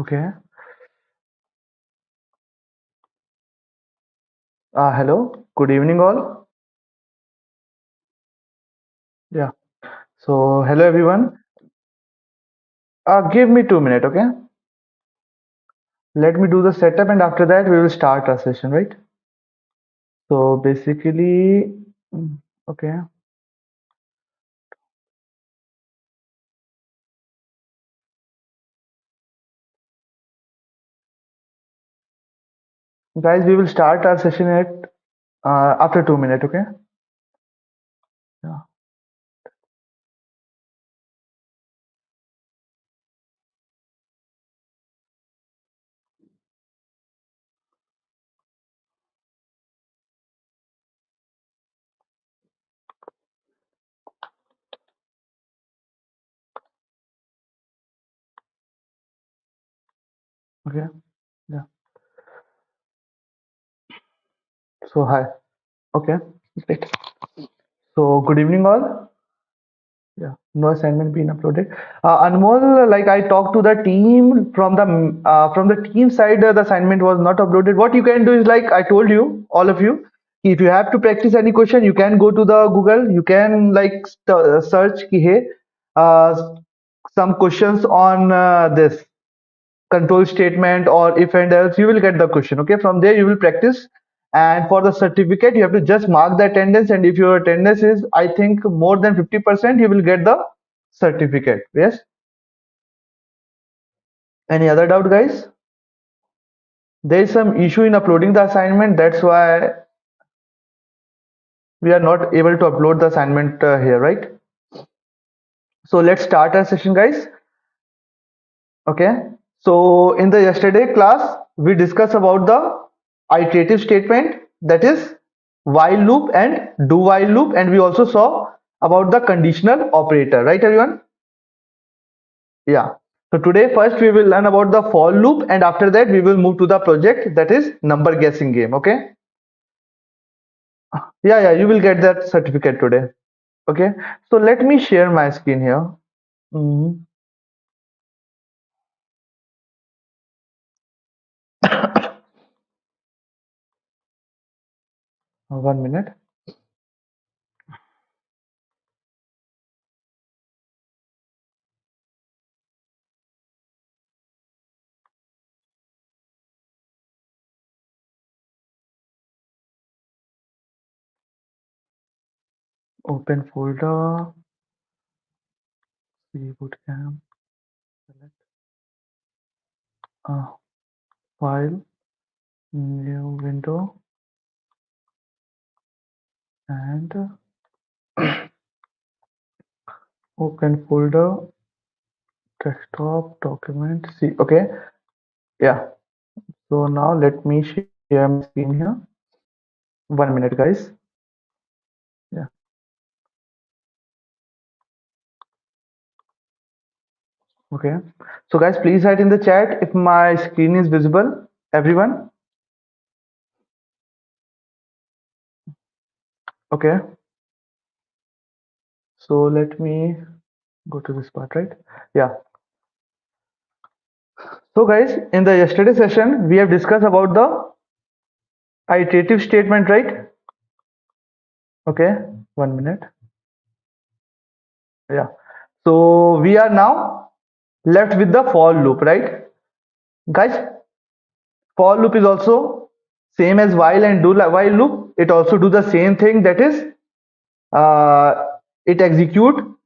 Okay. Hello. Good evening, all. Yeah. So, hello everyone. Give me 2 minutes, okay? Let me do the setup, and after that we will start our session, right? So basically, okay, guys, we will start our session at after 2 minutes, okay? Yeah. Okay. Yeah. So hi. Okay. Great. So good evening, all. Yeah, no assignment being uploaded. Anmol, like I talked to the team from the team side, the assignment was not uploaded. What you can do is like I told you, all of you, if you have to practice any question, you can go to the Google. You can like search ki, hey, uh, some questions on this control statement or if and else. You will get the question. Okay, from there you will practice. And for the certificate, you have to just mark the attendance. And if your attendance is, I think, more than 50%, you will get the certificate. Yes. Any other doubt, guys? There is some issue in uploading the assignment. That's why we are not able to upload the assignment here, right? So let's start our session, guys. Okay. So in the yesterday class, we discussed about the iterative statement, that is while loop and do while loop, and we also saw about the conditional operator, right, everyone? Yeah. So today first we will learn about the for loop, and after that we will move to the project, that is number guessing game. Okay. Yeah, you will get that certificate today. Okay. So let me share my screen here. Mhm. 1 minute. Open folder. See bootcamp. Select file, new window, and open folder, desktop, document. See, okay. Yeah. So now let me share my screen here. 1 minute, guys. Yeah. Okay. So guys, please write in the chat if my screen is visible. Everyone. Okay. So let me go to this part, right? Yeah. So guys, in the yesterday session, we have discussed about the iterative statement, right? Okay. 1 minute. Yeah. So we are now left with the for loop, right? Guys, for loop is also same as while and do while loop. It also do the same thing, that is uh, it execute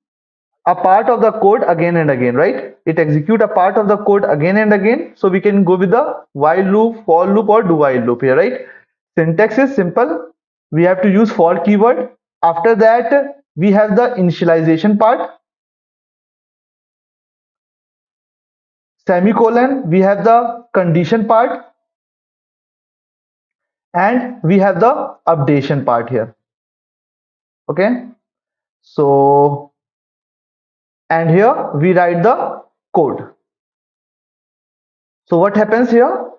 a part of the code again and again, right? It execute a part of the code again and again. So we can go with the while loop, for loop, or do while loop here, right? Syntax is simple. We have to use for keyword. After that, we have the initialization part. Semicolon, we have the condition part, and we have the updation part here. Okay. So, and here we write the code. So what happens here?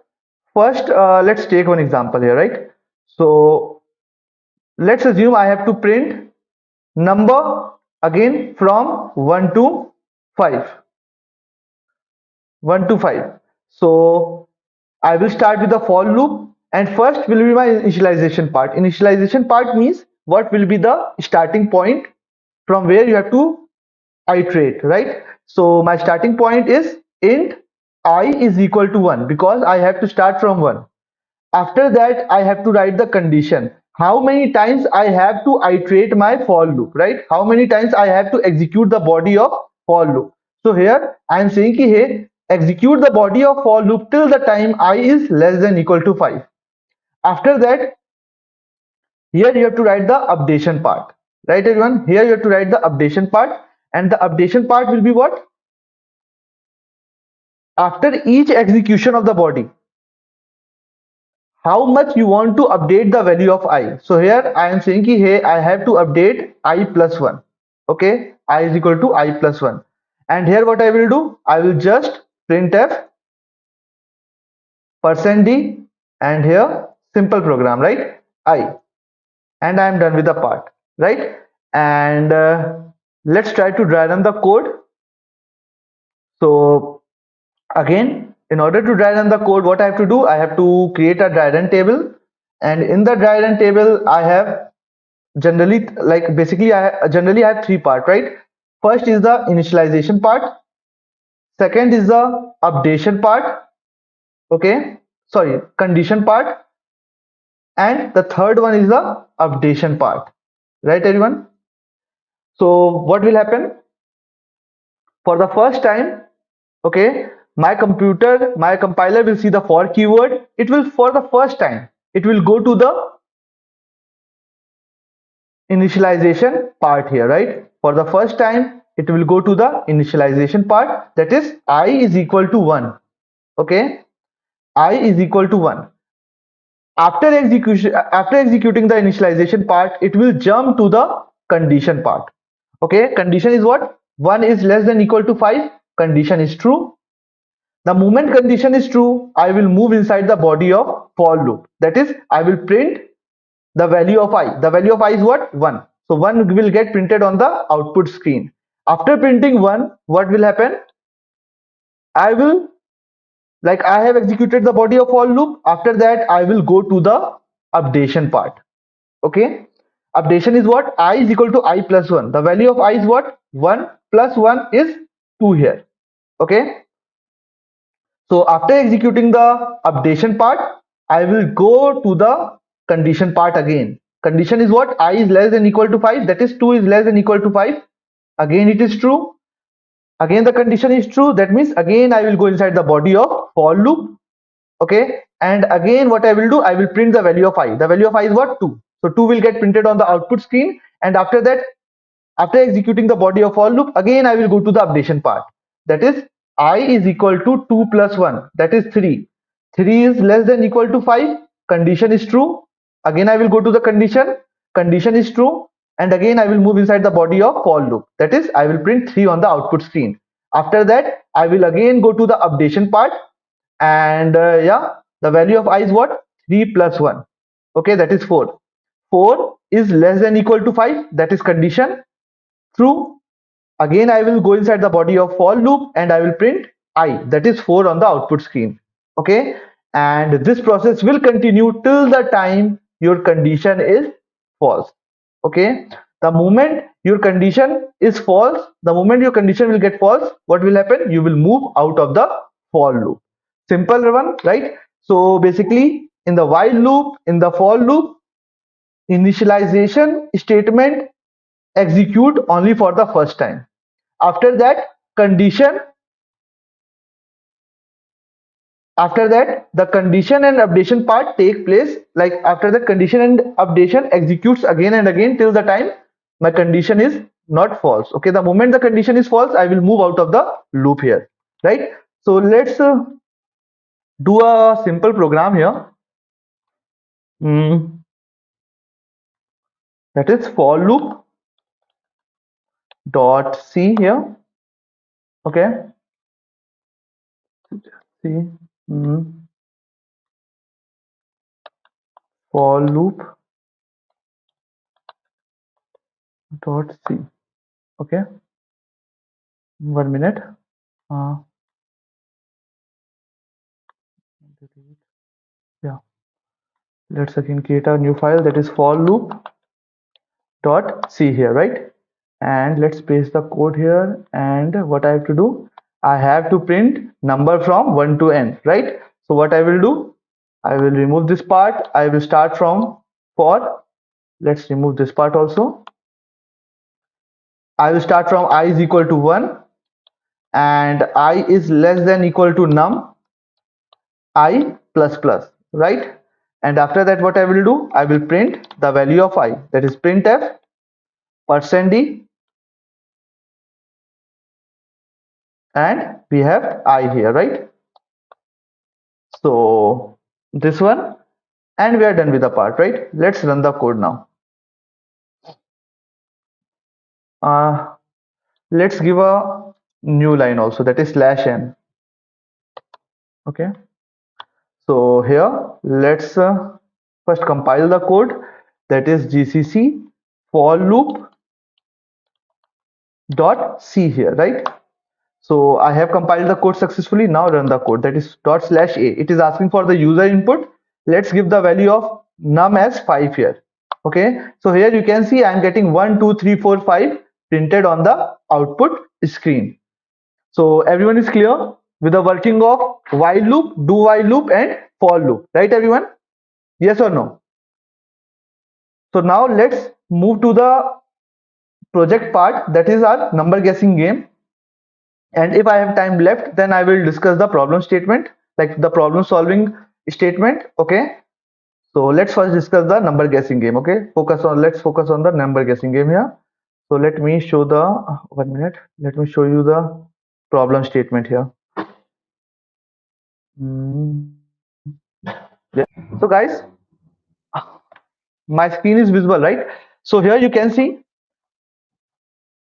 First, let's take one example here, right? So let's assume I have to print number again from 1 to 5. 1 to 5. So I will start with the for loop, and first will be my initialization part. Initialization part means what will be the starting point from where you have to iterate, right? So my starting point is int I is equal to 1 because I have to start from 1. After that, I have to write the condition. How many times I have to iterate my for loop, right? How many times I have to execute the body of for loop. So here I am saying ki, hey, execute the body of for loop till the time I is less than equal to 5. After that, here you have to write the updation part, right everyone? Here you have to write the updation part, and the updation part will be what? After each execution of the body, how much you want to update the value of I. So here I am saying ki, hey, I have to update I plus 1. Okay, I is equal to I plus 1. And here what I will do, I will just printf %d and here simple program, right? I, and I am done with the part, right? And let's try to dry run the code. So again, in order to dry run the code, what I have to do, I have to create a dry run table, and in the dry run table I have generally, like basically I have three part, right? First is the initialization part, second is the updation part, okay, sorry, condition part, and the third one is the updation part, right everyone? So what will happen for the first time? Okay, my compiler will see the for keyword. It will, for the first time, it will go to the initialization part here, right? For the first time, it will go to the initialization part, that is I is equal to 1. Okay, I is equal to 1. After executing the initialization part, it will jump to the condition part. Okay, condition is what? 1 is less than equal to 5. Condition is true. The moment condition is true, I will move inside the body of for loop. That is, I will print the value of I. The value of I is what? 1. So 1 will get printed on the output screen. After printing 1, what will happen? I will, like I have executed the body of for loop. After that, I will go to the updation part. Okay. Updation is what? I is equal to I plus 1. The value of I is what? 1 plus 1 is 2 here. Okay. So after executing the updation part, I will go to the condition part again. Condition is what? I is less than equal to 5. That is 2 is less than equal to 5. Again it is true. Again the condition is true. That means again I will go inside the body of for loop. Okay. And again what I will do, I will print the value of I. The value of I is what? 2. So 2 will get printed on the output screen. And after that, after executing the body of for loop, again I will go to the updation part. That is, I is equal to 2 plus 1. That is 3. 3 is less than equal to 5. Condition is true. Again I will go to the condition. Condition is true. And again I will move inside the body of for loop. That is, I will print 3 on the output screen. After that, I will again go to the updation part. And yeah, the value of I is what? 3 plus 1. Okay, that is 4. 4 is less than equal to 5. That is condition. True. Again, I will go inside the body of for loop and I will print I, that is 4 on the output screen. Okay. And this process will continue till the time your condition is false. Okay. The moment your condition is false, the moment your condition will get false, what will happen? You will move out of the for loop. Simple one, right? So basically, in the while loop, in the for loop, initialization statement execute only for the first time. After that, condition, after that, the condition and updation part take place. Like after the condition and updation executes again and again till the time my condition is not false. Okay, the moment the condition is false, I will move out of the loop here, right? So let's do a simple program here. That is for loop dot c here. Okay, c for loop dot c. Okay, 1 minute. Uh, Yeah, let's again create a new file, that is for loop dot c here, right? And let's paste the code here. And what I have to do, I have to print number from 1 to n, right? So what I will do, I will remove this part. I will start from for, let's remove this part also. I will start from I is equal to 1 and I is less than equal to num I plus plus, right? And after that, what I will do, I will print the value of I, that is printf %d, and we have I here, right? So this one, and we are done with the part, right? Let's run the code now. Uh, let's give a new line also, that is /n. Okay. So here, let's first compile the code, that is gcc for loop dot c here, right? So I have compiled the code successfully. Now run the code, that is ./a. It is asking for the user input. Let's give the value of num as 5 here. Okay. So here you can see I'm getting 1, 2, 3, 4, 5 printed on the output screen. So everyone is clear with the working of while loop, do while loop, and for loop, right everyone? Yes or no? So now let's move to the project part, that is our number guessing game. And if I have time left, then I will discuss the problem statement, like the problem solving statement. Okay, so let's first discuss the number guessing game. Okay, let's focus on the number guessing game here. So let me show the 1 minute, let me show you the problem statement here. Mm, yeah. So guys, my screen is visible, right? So here you can see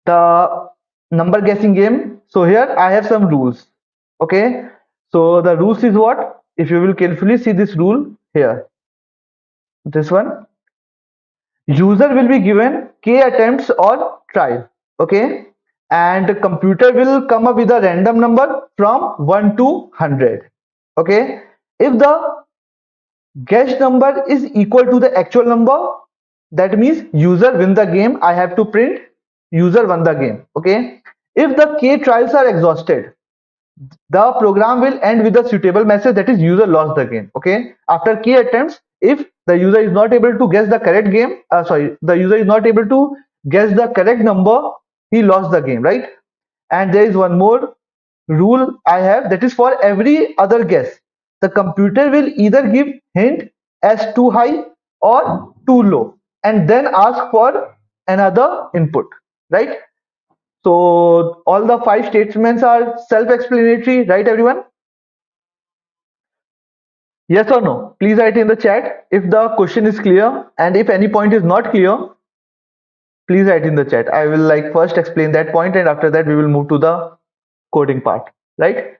the number guessing game. So here I have some rules. Okay, so the rules is what, if you will carefully see this rule here, this one, user will be given k attempts or trial. Okay, and the computer will come up with a random number from 1 to 100. Okay, if the guessed number is equal to the actual number, that means user win the game. I have to print user won the game. Okay, if the k trials are exhausted, the program will end with a suitable message, that is user lost the game. Okay, after k attempts, if the user is not able to guess the correct game, the user is not able to guess the correct number, he lost the game, right? And there is one more rule I have, that is for every other guess, the computer will either give hint as too high or too low, and then ask for another input, right? So all the 5 statements are self-explanatory, right everyone? Yes or no? Please write in the chat if the question is clear, and if any point is not clear, please write in the chat. I will like first explain that point, and after that we will move to the coding part, right?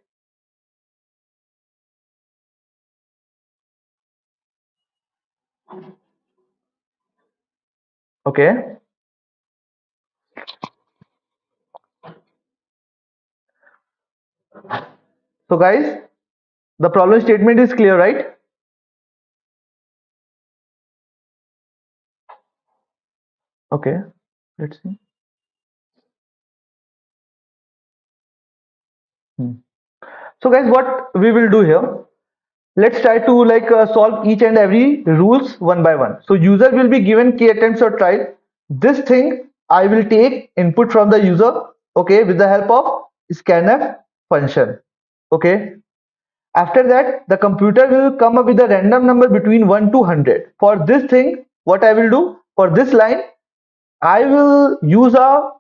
Okay. So guys, the problem statement is clear, right? Okay. Let's see. Hmm. So guys, what we will do here, let's try to like solve each and every rules one by one. So user will be given k attempts or trial. This thing I will take input from the user, okay, with the help of scanf function. Okay, after that the computer will come up with a random number between 1 to 100. For this thing, what I will do, for this line I will use a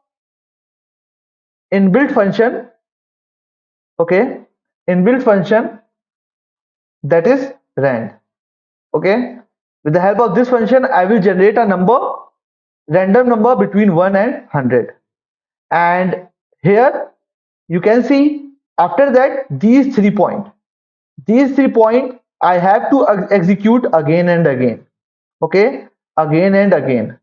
inbuilt function. Okay, inbuilt function, that is rand. Okay, with the help of this function I will generate a number, random number between 1 and 100. And here you can see, after that these 3 points I have to execute again and again. Okay, again and again.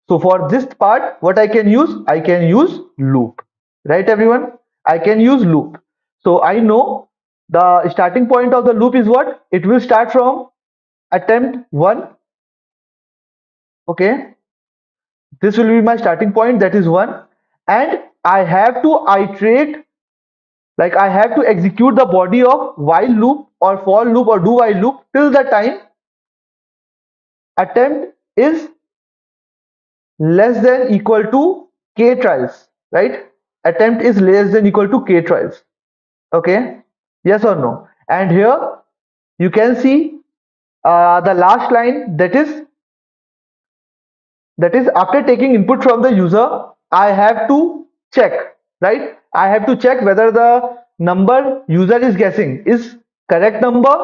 So for this part, what I can use, I can use loop, right everyone? I can use loop. So I know The starting point of the loop is what? It will start from attempt 1. Okay, this will be my starting point, that is 1, and I have to iterate, like I have to execute the body of while loop or for loop or do while loop till the time attempt is less than equal to k trials, right? Attempt is less than equal to k trials. Okay, yes or no? And here you can see the last line, that is after taking input from the user, I have to check, right? I have to check whether the number user is guessing is correct number,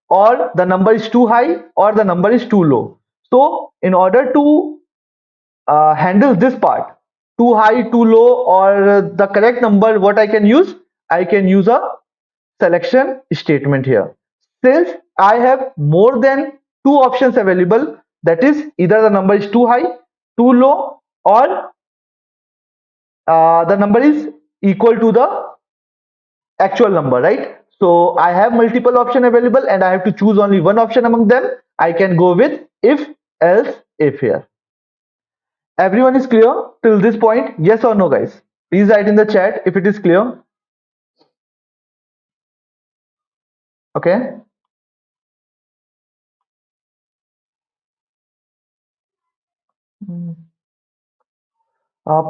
or the number is too high, or the number is too low. So in order to handle this part, too high, too low, or the correct number, what I can use a selection statement here. Since I have more than two options available, that is either the number is too high, too low, or the number is equal to the actual number, right? So I have multiple option available and I have to choose only one option among them. I can go with if, else, if here. Everyone is clear till this point? Yes or no, guys? Please write in the chat if it is clear. Okay.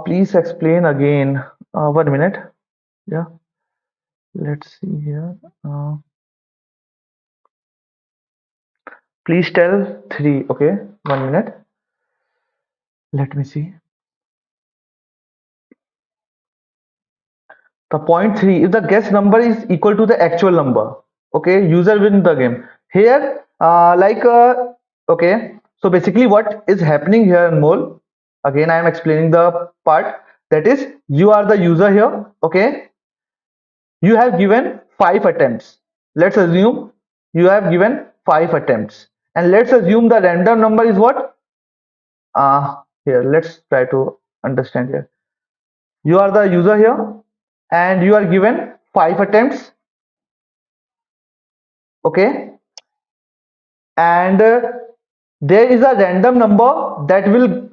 Please explain again. 1 minute. Yeah. Let's see here. Please tell 3. Okay. 1 minute. Let me see. The point 3, if the guess number is equal to the actual number, okay, user wins the game. Here, okay, so basically what is happening here, Anmol, again, I am explaining the part, that is, you are the user here, okay, you have given 5 attempts. Let's assume you have given 5 attempts. And let's assume the random number is what? Here, let's try to understand here. You are the user here and you are given 5 attempts, okay, and there is a random number that will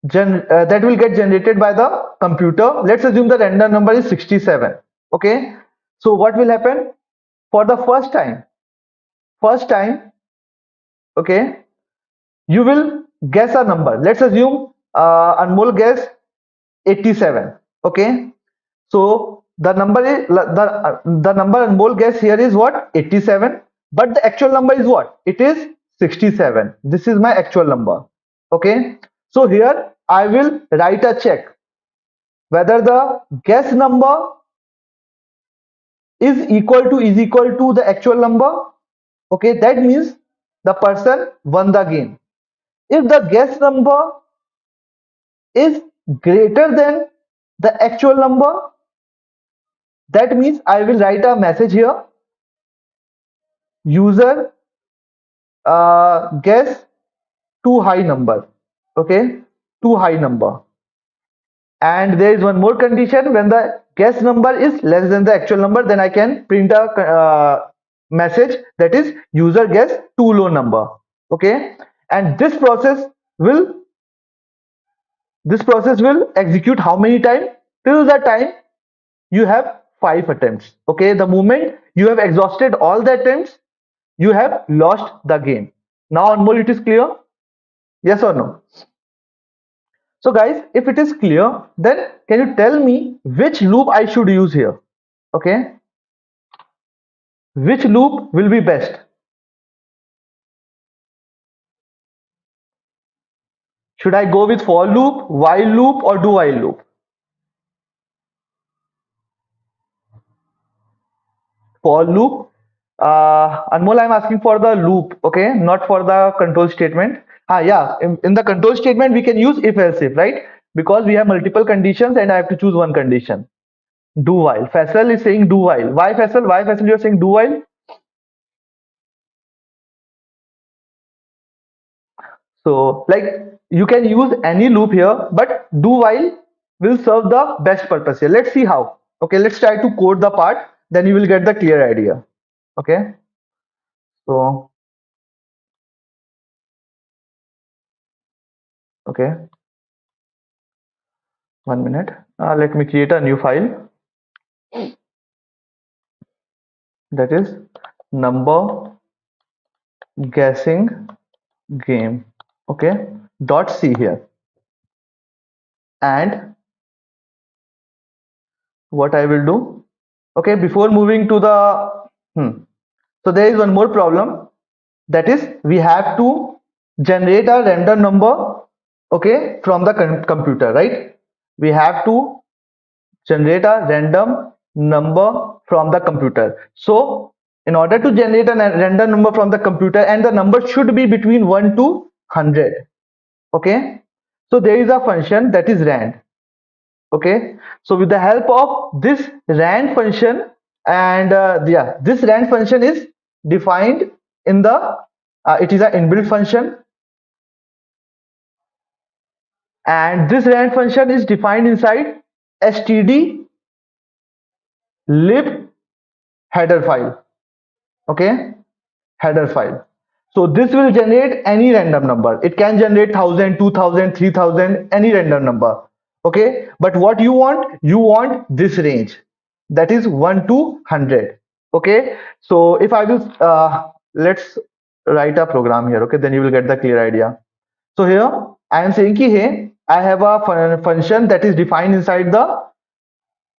get generated by the computer. Let's assume the random number is 67. Okay, so what will happen for the first time, okay, you will guess a number. Let's assume Anmol guess 87. Okay, so the number Anmol guess here is what? 87, but the actual number is what? It is 67. This is my actual number. Okay, so here I will write a check whether the guess number is equal to the actual number. Okay, that means the person won the game. If the guess number is greater than the actual number, that means I will write a message here, user guess too high number. Okay, too high number. And there is one more condition: when the guess number is less than the actual number, then I can print a message, that is user guess too low number. Okay, and this process will execute how many times? Till the time you have 5 attempts. Okay, the moment you have exhausted all the attempts, you have lost the game. Now Anmol, it is clear? Yes or no? So guys, if it is clear, then can you tell me which loop I should use here? Okay, which loop will be best? Should I go with for loop, while loop, or do while loop? For loop. Anmol, I'm asking for the loop, okay, not for the control statement. Yeah, in the control statement we can use if else if, right? Because we have multiple conditions and I have to choose one condition. Do while. Faisal is saying do while. Why Faisal? Why Faisal you are saying do while? So like you can use any loop here, but do while will serve the best purpose here. Let's see how. Okay, let's try to code the part, then you will get the clear idea. Okay, so okay, 1 minute. Let me create a new file, that is number guessing game. Okay, dot c here. And what I will do, okay, before moving to the so there is one more problem, that is we have to generate a random number, okay, from the computer, right? We have to generate a random number from the computer. So in order to generate a random number from the computer, and the number should be between 1 to 100, okay, so there is a function that is rand. Okay, so with the help of this rand function, and yeah, this rand function is defined in the it is an inbuilt function, and this rand function is defined inside std lib header file. Okay, header file. So this will generate any random number. It can generate 1000, 2000, 3000, any random number. Okay, but what you want, you want this range, that is 1 to 100. Okay, so if I will let's write a program here. Okay, then you will get the clear idea. So here I am saying ki, hey, I have a function that is defined inside the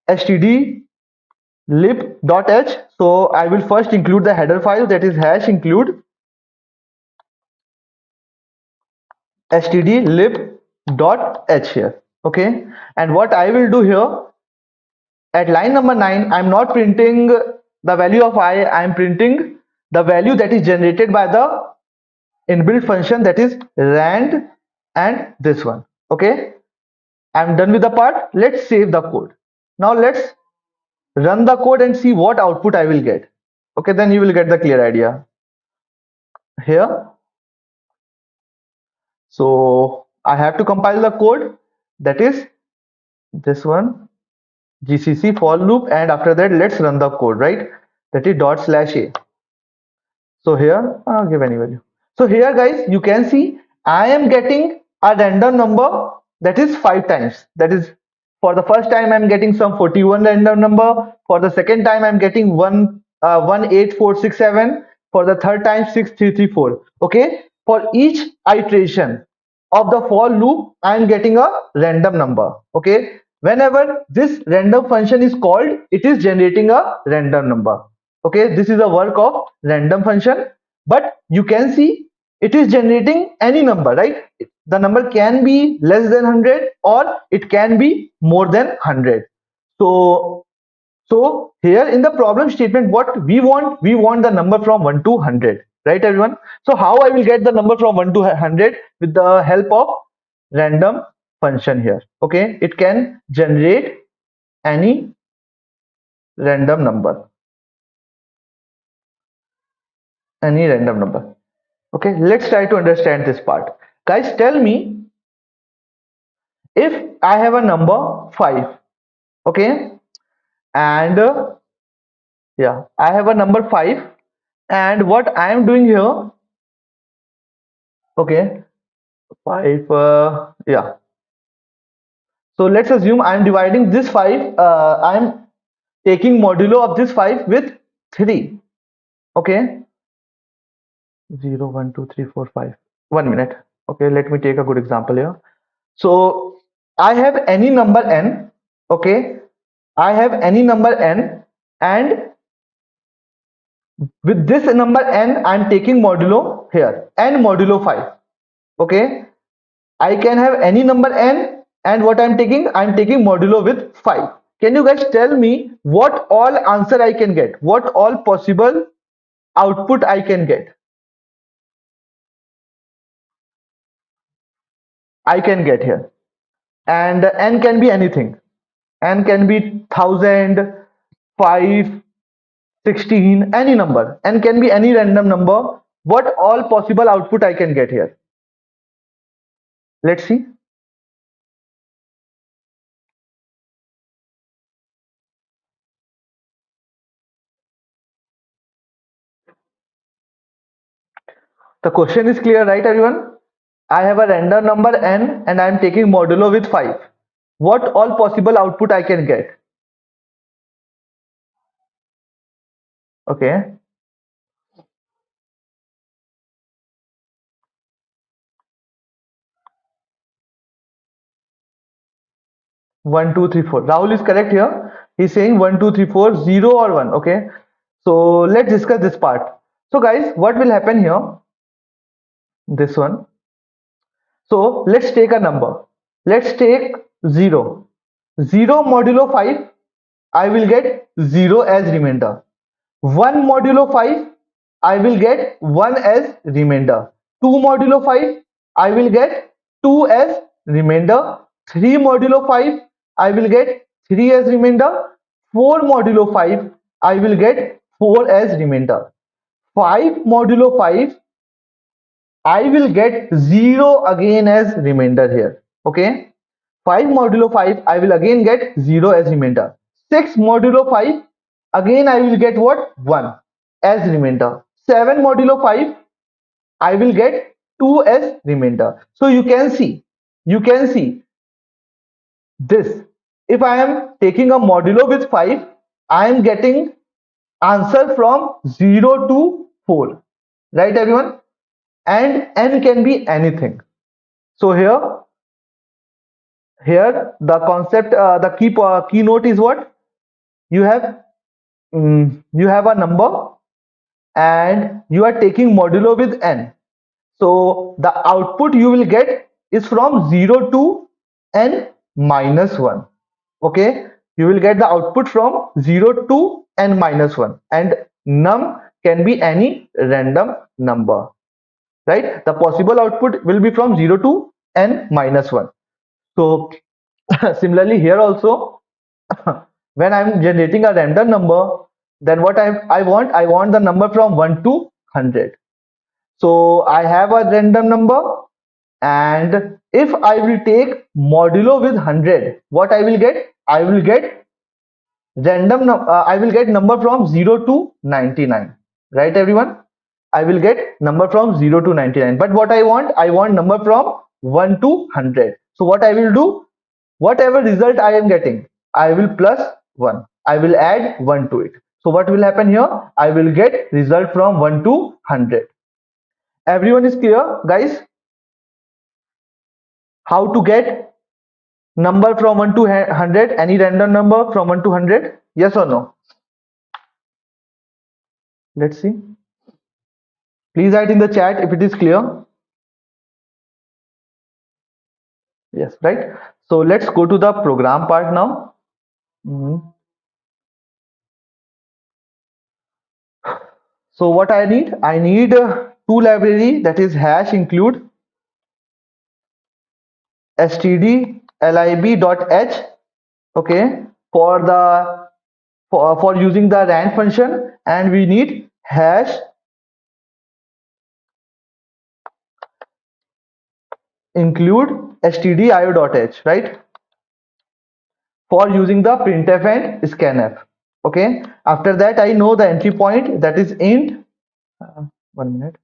std lib.h. So I will first include the header file, that is hash include std lib.h here. Okay, and what I will do here, at line number 9, I'm not printing the value of I am printing the value that is generated by the inbuilt function, that is rand, and this one. Okay, I'm done with the part. Let's save the code. Now let's run the code and see what output I will get. Okay, then you will get the clear idea here. So I have to compile the code, that is this one, gcc for loop, and after that let's run the code, right? That is dot slash a. So here give any value. So here guys, you can see I am getting a random number, that is 5 times. That is, for the first time I'm getting some 41 random number, for the second time I'm getting 18467, for the third time 6334. Okay, for each iteration of the for loop I am getting a random number. Okay, whenever this random function is called, it is generating a random number. Okay, this is a work of random function, but you can see it is generating any number, right? The number can be less than 100 or it can be more than 100. So here in the problem statement, what we want the number from 1 to 100, right everyone? So how I will get the number from 1 to 100? With the help of random function here. Okay, it can generate any random number, any random number. Okay, let's try to understand this part. Guys, tell me, if I have a number 5, okay, and yeah, I have a number 5, and what I am doing here, okay, 5, yeah. So let's assume I am dividing this 5, I am taking modulo of this 5 with 3, okay, 0, 1, 2, 3, 4, 5. 1 minute. Okay, let me take a good example here. So I have any number n, okay, I have any number n, and with this number n I am taking modulo here, n modulo 5. Okay, I can have any number n, and what I am taking modulo with 5. Can you guys tell me what all answer I can get, what all possible output I can get? I can get here, and n can be anything. N can be 1000, 5, 16, any number, and can be any random number. What all possible output I can get here? Let's see. The question is clear, right, everyone? I have a random number n and I am taking modulo with 5. What all possible output I can get? Okay. 1, 2, 3, 4. Rahul is correct here. He's saying 1, 2, 3, 4, 0 or 1. Okay. So let's discuss this part. So guys, what will happen here? This one. So let's take a number. Let's take 0. 0 modulo 5, I will get 0 as remainder. 1 modulo 5, I will get 1 as remainder. 2 modulo 5, I will get 2 as remainder. 3 modulo 5, I will get 3 as remainder. 4 modulo 5, I will get 4 as remainder. 5 modulo 5, I will get 0 again as remainder here. Okay. 5 modulo 5, I will again get 0 as remainder. 6 modulo 5, again I will get what? 1 as remainder. 7 modulo 5, I will get 2 as remainder. So you can see this. If I am taking a modulo with 5, I am getting answer from 0 to 4. Right, everyone? And n can be anything. So here the concept, the keynote is what? You have you have a number and you are taking modulo with n. So the output you will get is from 0 to n minus 1. Okay, you will get the output from 0 to n minus 1, and num can be any random number, right? The possible output will be from 0 to n minus 1. So similarly here also, when I'm generating a random number, then what I want the number from 1 to 100. So I have a random number, and if I will take modulo with 100, what I will get? I will get I will get number from 0 to 99. Right, everyone? I will get number from 0 to 99. But what I want number from 1 to 100. So what I will do? Whatever result I am getting, I will plus 1. I will add 1 to it. So what will happen here? I will get result from 1 to 100. Everyone is clear, guys? How to get number from 1 to 100? Any random number from 1 to 100? Yes or no? Let's see. Please write in the chat if it is clear. Yes, right? So let's go to the program part now. Mhm. So what I need? I need two library, that is hash include stdlib.h, okay, for the for using the rand function, and we need hash include stdio.h, right, for using the printf and scanf. Okay, after that I know the entry point, that is int 1 minute,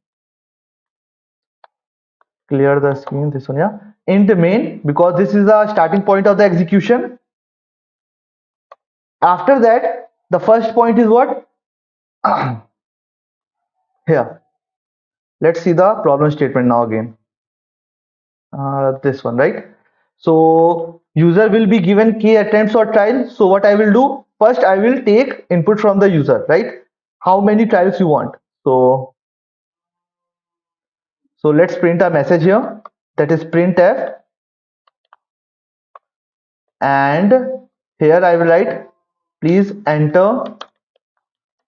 clear the screen, this one, yeah, int main, because this is the starting point of the execution. After that, the first point is what? Here, let's see the problem statement now again. This one, right? So user will be given k attempts or trials. So what I will do, first I will take input from the user, right? How many trials you want? So let's print a message here, that is printf, and here I will write, please enter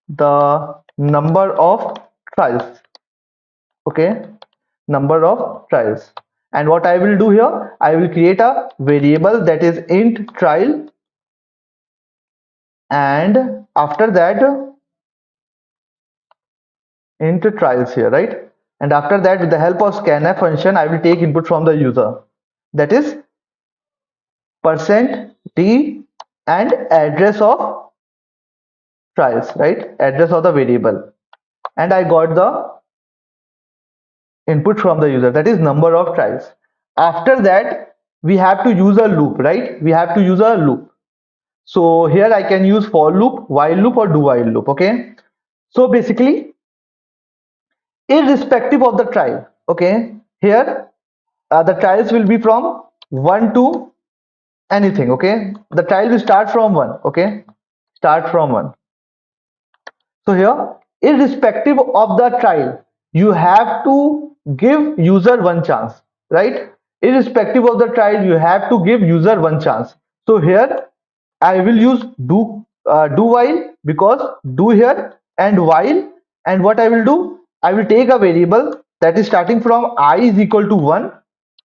the number of trials. Okay, number of trials. And what I will do here, I will create a variable, that is int trial, and after that int trials here, right? And after that, with the help of scanf function, I will take input from the user, that is %d and address of trials, right? Address of the variable, and I got the input from the user, that is number of trials. After that we have to use a loop, right? We have to use a loop. So here I can use for loop, while loop, or do while loop. Okay, so basically irrespective of the trial, okay, here the trials will be from 1 to anything. Okay, the trial will start from 1. Okay, start from 1. So here, irrespective of the trial, you have to give user one chance, right? Irrespective of the trial, you have to give user one chance. So here, I will use do while, because do here and while, and what I will do, I will take a variable that is starting from I is equal to 1,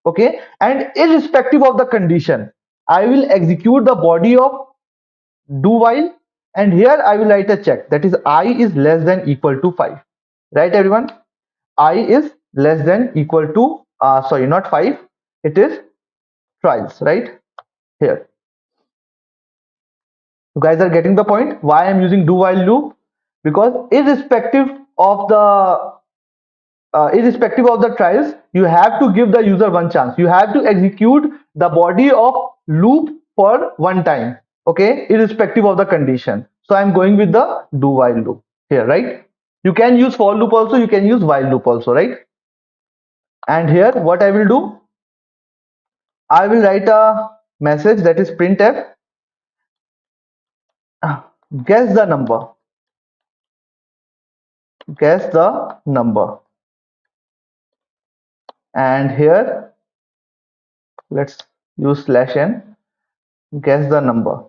okay, and irrespective of the condition, I will execute the body of do while, and here I will write a check, that is I is less than equal to 5, right everyone? I is less than equal to sorry, not 5, it is trials, right? Here you guys are getting the point why I'm using do while loop, because irrespective of the trials, you have to give the user one chance, you have to execute the body of loop for one time, okay, irrespective of the condition. So I'm going with the do while loop here, right? You can use for loop also, you can use while loop also, right? And here what I will do, I will write a message that is printf guess the number, guess the number, and here let's use slash n, guess the number.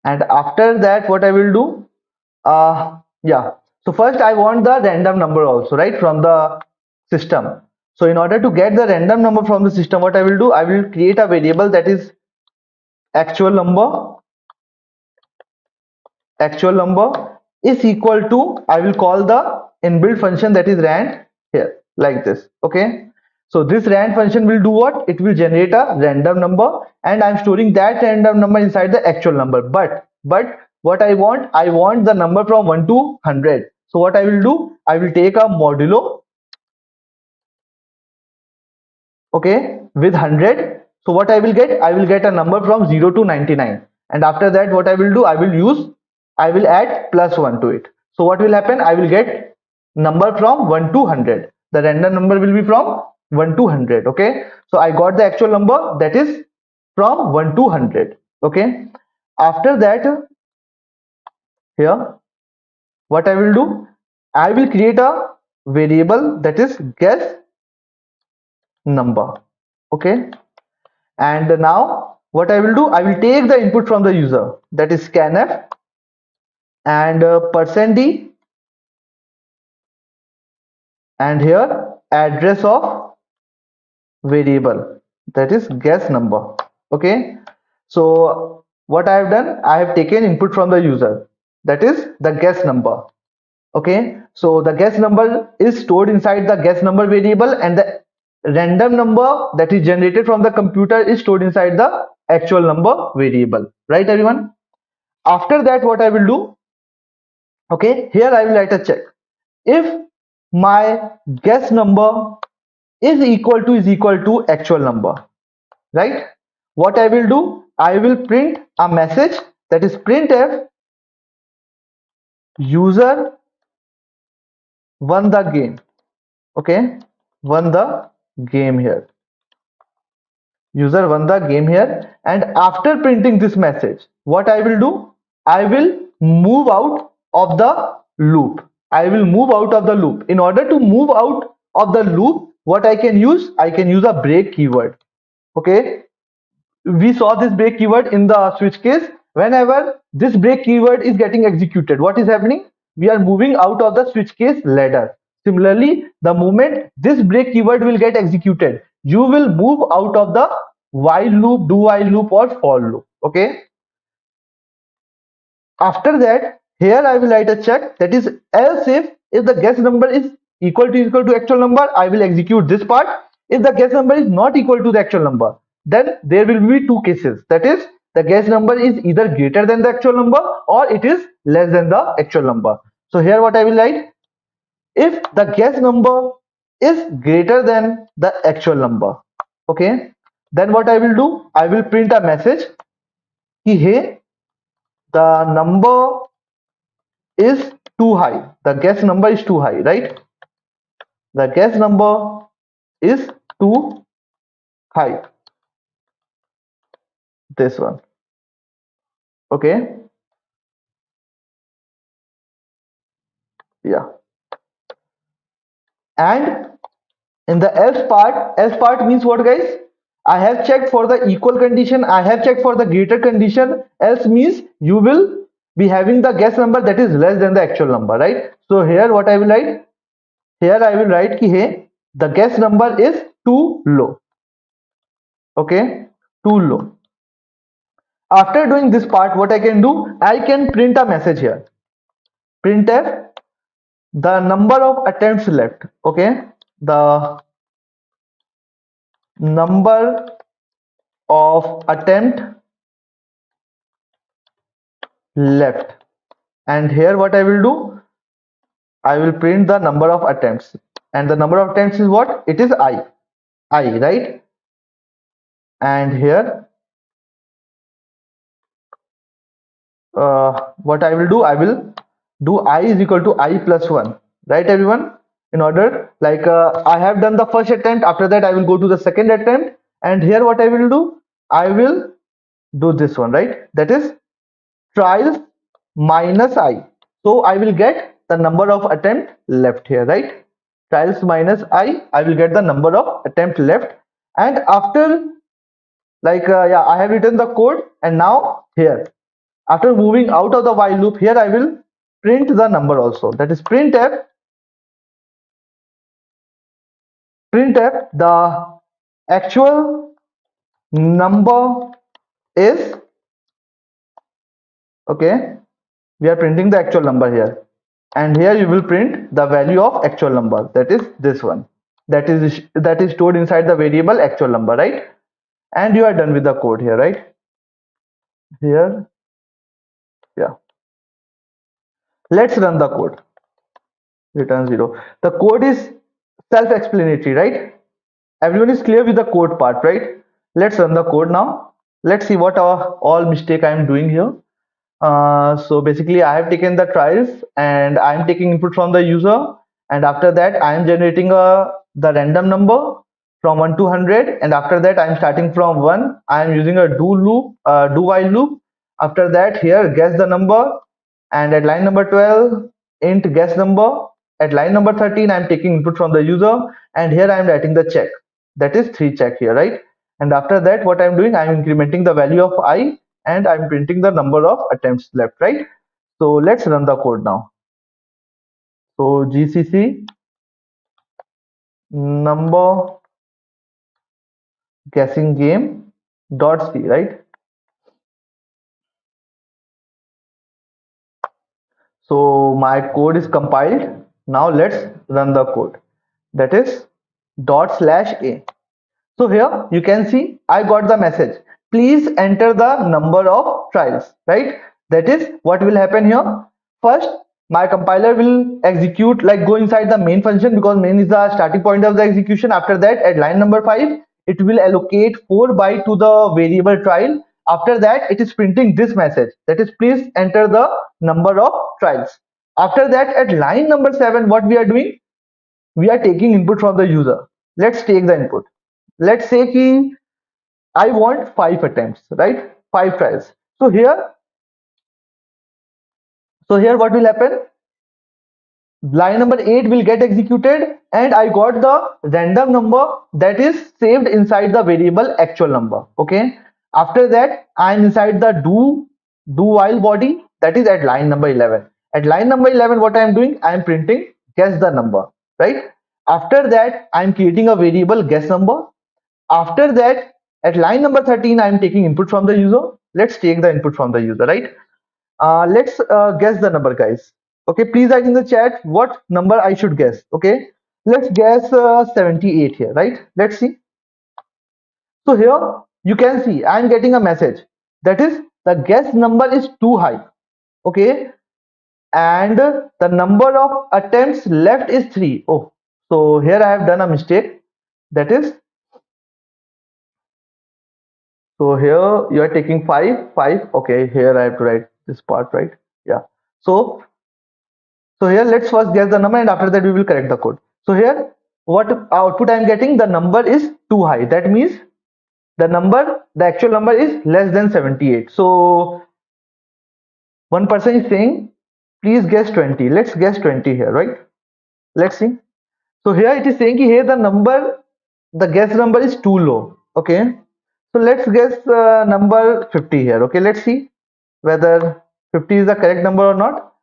And after that what I will do, yeah, so first I want the random number also, right, from the system. So in order to get the random number from the system, what I will do, I will create a variable that is actual number, actual number is equal to, I will call the inbuilt function that is rand here, like this. Okay, so this rand function will do what, it will generate a random number, and I'm storing that random number inside the actual number. But what I want the number from 1 to 100. So what I will do, I will take a modulo, okay, with 100. So what I will get, I will get a number from 0 to 99, and after that what I will do, I will add plus 1 to it. So what will happen, I will get number from 1 to 100, the random number will be from 1 to 100. Okay, so I got the actual number that is from 1 to 100. Okay, after that here what I will do, I will create a variable that is guess number. Okay, and now what I will do, I will take the input from the user, that is scanf, and %d, and here address of variable, that is guess number. Okay, so what I have done, I have taken input from the user, that is the guess number. Okay, so the guess number is stored inside the guess number variable, and the random number that is generated from the computer is stored inside the actual number variable, right everyone? After that what I will do, okay, here I will write a check, if my guess number is equal to actual number, right? What I will do, I will print a message that is printf user won the game. Okay, won the game here, user won the game here. And after printing this message, what I will do, I will move out of the loop, I will move out of the loop. In order to move out of the loop, what I can use a break keyword. Okay, we saw this break keyword in the switch case. Whenever this break keyword is getting executed, what is happening, we are moving out of the switch case ladder. Similarly, the moment this break keyword will get executed, you will move out of the while loop, do while loop, or for loop. Okay, after that here I will write a check, that is else if the guess number is equal to actual number, I will execute this part. If the guess number is not equal to the actual number, then there will be two cases, that is the guess number is either greater than the actual number or it is less than the actual number. So here what I will write, if the guess number is greater than the actual number. Okay, then what I will do, I will print a message कि hey, the number is too high, the guess number is too high, right? The guess number is too high, this one. Okay, yeah. And in the else part means what, guys? I have checked for the equal condition, I have checked for the greater condition. Else means you will be having the guess number that is less than the actual number, right? So here what I will write, here I will write ki hey, the guess number is too low. Okay, too low. After doing this part, what I can do, I can print a message here. Printf the number of attempts left. Okay, the number of attempt left. And here what I will do, I will print the number of attempts, and the number of attempts is what? It is I, right? And here what I will do, I will do I is equal to I plus 1, right everyone? In order, like I have done the first attempt, after that I will go to the second attempt, and here what I will do, I will do this one, right? That is trials minus I. So I will get the number of attempt left here, right? Trials minus I will get the number of attempt left. And after, like yeah, I have written the code, and now here, after moving out of the while loop, here I will print the number also. That is printf the actual number is, okay, we are printing the actual number here, and here you will print the value of actual number, that is this one, that is stored inside the variable actual number, right? And you are done with the code here, right? Here, yeah, let's run the code. Return 0. The code is self-explanatory, right? Everyone is clear with the code part, right? Let's run the code now. Let's see what all mistake I am doing here. So basically I have taken the trials, and I am taking input from the user, and after that I am generating the random number from 1 to 100, and after that I am starting from 1. I am using a do while loop. After that, here guess the number, and at line number 12 int guess number. At line number 13 I am taking input from the user, and here I am writing the check, that is 3 check here, right? And after that what I am doing, I am incrementing the value of I, and I'm printing the number of attempts left, right? So let's run the code now. So gcc number guessing game dot c, right? So my code is compiled. Now let's run the code, that is /a. So here you can see I got the message, please enter the number of trials, right? That is what will happen here. First, my compiler will execute, like go inside the main function, because main is the starting point of the execution. After that, at line number 5, it will allocate 4 byte to the variable trial. After that, it is printing this message, that is please enter the number of trials. After that, at line number 7, what we are doing, we are taking input from the user. Let's take the input. Let's say ki I want 5 attempts, right? 5 trials. So here what will happen? Line number 8 will get executed, and I got the random number that is saved inside the variable actual number. Okay. After that, I am inside the do while body, that is at line number 11. At line number 11, what I am doing? I am printing guess the number, right? After that, I am creating a variable guess number. After that, at line number 13, I am taking input from the user. Let's take the input from the user, right? Let's guess the number, guys. Okay, please write in the chat what number I should guess. Okay, let's guess 78 here, right? Let's see. So here you can see I am getting a message, that is the guess number is too high. Okay, and the number of attempts left is 3. Oh, So here I have done a mistake. That is, so here you are taking 5, 5. Okay, here I have to write this part, right? Yeah. So here let's first guess the number and after that we will correct the code. So here what output I am getting, the number is too high. That means the actual number is less than 78. So one person is saying, please guess 20. Let's guess 20 here, right? Let's see. So here it is saying here the guess number is too low. Okay. So let's guess number 50 here. Okay. Let's see whether 50 is the correct number or not.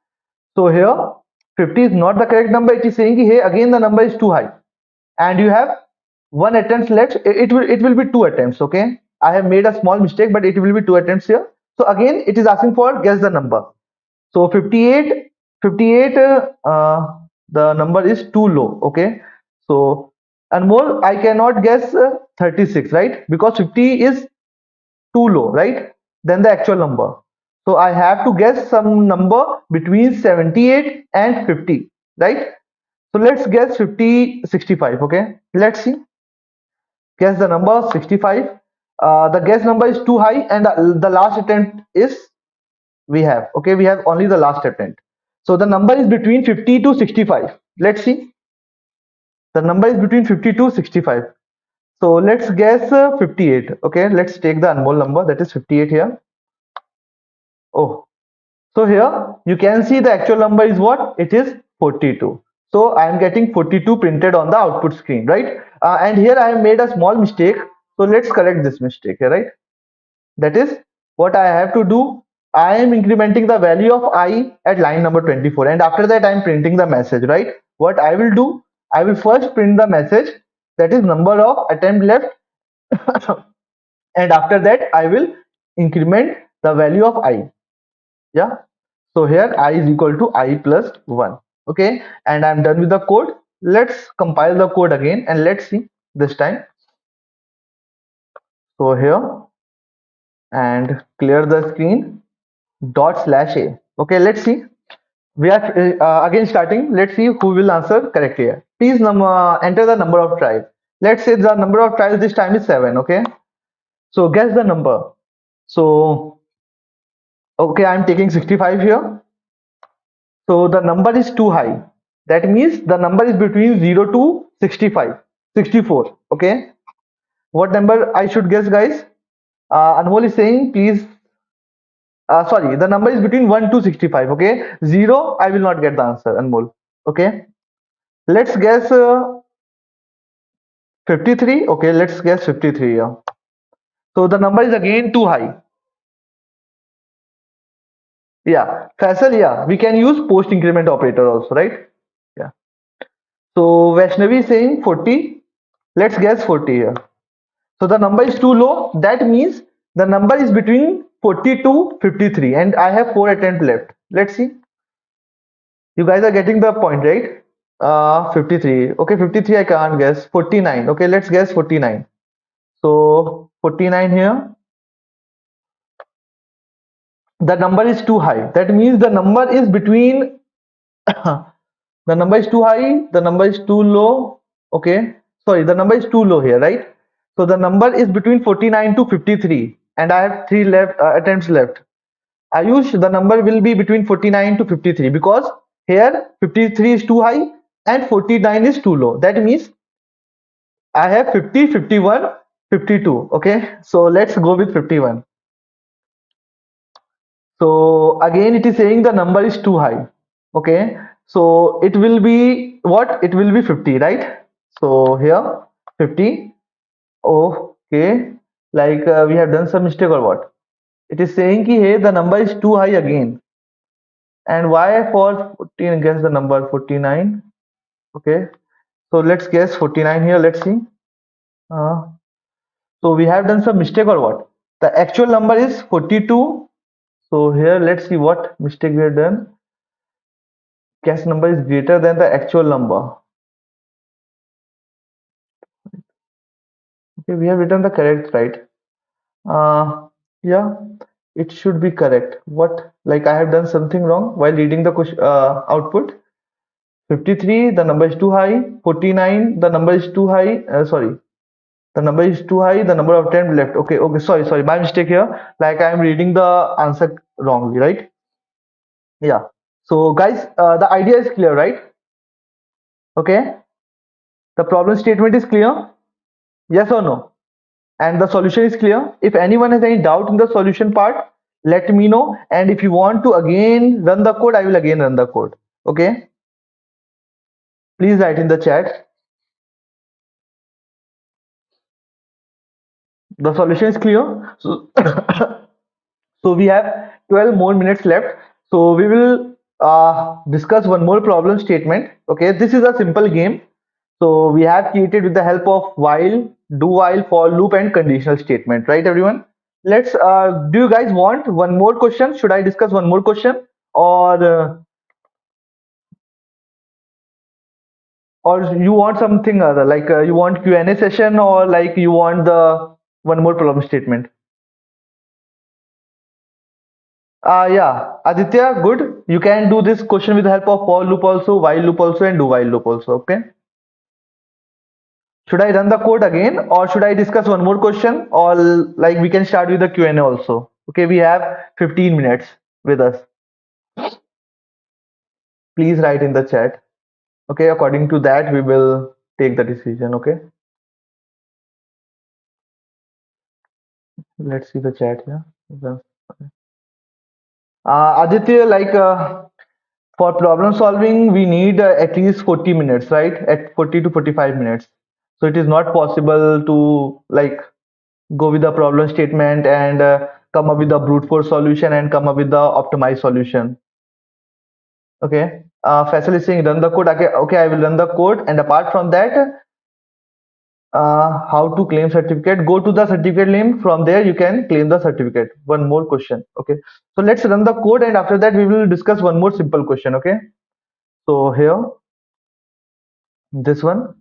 So here 50 is not the correct number. It is saying here again the number is too high, and you have one attempt left. It will be two attempts. Okay. I have made a small mistake, but it will be two attempts here. So again it is asking for guess the number. So 58, 58, the number is too low. Okay. So, and more, I cannot guess 36, right? Because 50 is too low, right? Than the actual number. So I have to guess some number between 78 and 50, right? So let's guess 50, 65. Okay. Let's see. Guess the number 65. The guess number is too high, and the last attempt is we have only the last attempt. So the number is between 50 to 65. Let's see. The number is between 50 to 65. So let's guess 58. Okay, let's take the unmole number, that is 58 here. Oh, so here you can see the actual number is what? It is 42. So I am getting 42 printed on the output screen, right? And here I have made a small mistake. So let's correct this mistake here, right? That is what I have to do. I am incrementing the value of I at line number 24, and after that I am printing the message, right? What I will do, I will first print the message, that is number of attempt left, and after that I will increment the value of I. Yeah. So here I is equal to I plus 1. Okay, and I'm done with the code. Let's compile the code again and let's see this time. So here, and clear the screen, /a. Okay, let's see. We are again starting. Let's see who will answer correctly here. Please enter the number of trials. Let's say the number of trials this time is 7. Okay, so guess the number. So okay, I'm taking 65 here. So the number is too high. That means the number is between 0 to 65, 64. Okay, what number I should guess, guys? Anmol is saying, please. Sorry, the number is between 1 to 65. Okay, 0, I will not get the answer, Anmol. Okay, let's guess 53. Okay, let's guess 53 here. So the number is again too high. Yeah, Faisal, yeah, we can use post increment operator also, right? Yeah. So Vaishnavi is saying 40. Let's guess 40 here. So the number is too low. That means the number is between 40 to 53, and I have 4 attempts left. Let's see. You guys are getting the point, right? 53. Okay, 53 I can't guess. 49. Okay, let's guess 49. So 49 here. The number is too high. That means the number is between the number is too high, the number is too low. Okay, sorry, the number is too low here, right? So the number is between 49 to 53, and I have 3 left attempts left. Ayush, the number will be between 49 to 53 because here 53 is too high and 49 is too low. That means I have 50, 51, 52. Okay, so let's go with 51. So again it is saying the number is too high. Okay, so it will be what? It will be 50, right? So here 50. Okay, like we have done some mistake or what? It is saying ki hey, the number is too high again. And why for 14? Guess the number 49. Okay, so let's guess 49 here. Let's see. Uh, so we have done some mistake or what? The actual number is 42. So here let's see what mistake we have done. Guess number is greater than the actual number. Okay, we have written the correct, right? Yeah, it should be correct. What, like I have done something wrong while reading the question, output? 53, the number is too high. 49, the number is too high. Sorry, the number is too high. The number of attempt left. Okay, okay. Sorry. My mistake here. Like I am reading the answer wrongly, right? Yeah. So, guys, the idea is clear, right? Okay. The problem statement is clear. Yes or no? And the solution is clear. If anyone has any doubt in the solution part, let me know. And if you want to again run the code, I will again run the code. Okay. Please write in the chat. The solution is clear. So, so we have 12 more minutes left. So we will discuss one more problem statement. Okay, this is a simple game. So we have created with the help of while, do while, for loop, and conditional statement. Right, everyone? Let's. Do you guys want one more question? Should I discuss one more question, or you want something other? Like you want Q&A session, or like you want the one more problem statement? Yeah, Aditya, good. You can do this question with the help of for loop also, while loop also, and do while loop also. Okay. Should I run the code again, or should I discuss one more question, or like we can start with the Q&A also? Okay, we have 15 minutes with us. Please write in the chat. Okay, according to that, we will take the decision. Okay, let's see the chat here. Aditya, like for problem solving, we need at least 40 minutes, right? At 40 to 45 minutes. So it is not possible to like go with the problem statement and come up with the brute force solution and come up with the optimized solution. Okay. Faisal is saying run the code. Okay, okay, I will run the code. And apart from that, how to claim certificate? Go to the certificate link. From there, you can claim the certificate. One more question. Okay. So let's run the code, and after that, we will discuss one more simple question. Okay. So here, this one.